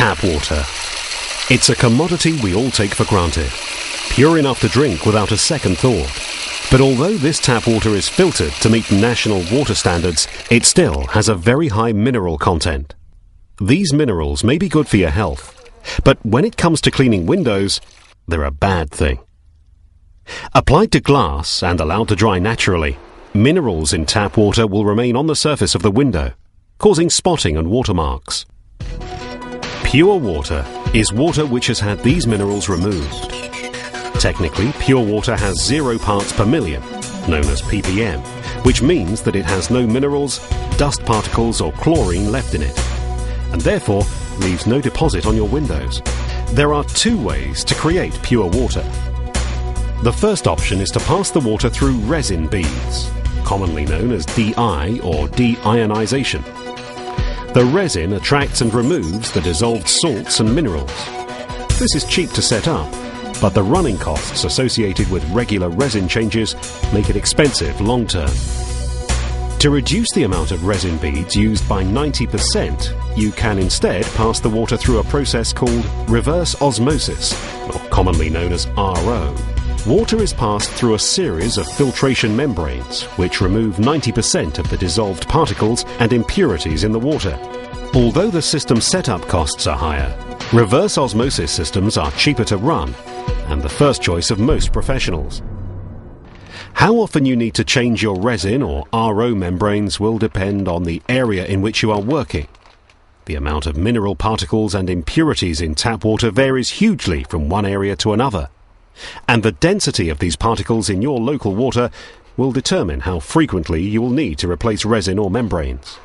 Tap water. It's a commodity we all take for granted, pure enough to drink without a second thought. But although this tap water is filtered to meet national water standards, it still has a very high mineral content. These minerals may be good for your health, but when it comes to cleaning windows, they're a bad thing. Applied to glass and allowed to dry naturally, minerals in tap water will remain on the surface of the window, causing spotting and watermarks. Pure water is water which has had these minerals removed. Technically, pure water has 0 parts per million, known as ppm, which means that it has no minerals, dust particles or chlorine left in it, and therefore leaves no deposit on your windows. There are 2 ways to create pure water. The first option is to pass the water through resin beads, commonly known as DI or deionization. The resin attracts and removes the dissolved salts and minerals. This is cheap to set up, but the running costs associated with regular resin changes make it expensive long term. To reduce the amount of resin beads used by 90%, you can instead pass the water through a process called reverse osmosis, or commonly known as RO. Water is passed through a series of filtration membranes, which remove 90% of the dissolved particles and impurities in the water. Although the system setup costs are higher, reverse osmosis systems are cheaper to run and the first choice of most professionals. How often you need to change your resin or RO membranes will depend on the area in which you are working. The amount of mineral particles and impurities in tap water varies hugely from one area to another, and the density of these particles in your local water will determine how frequently you will need to replace resin or membranes.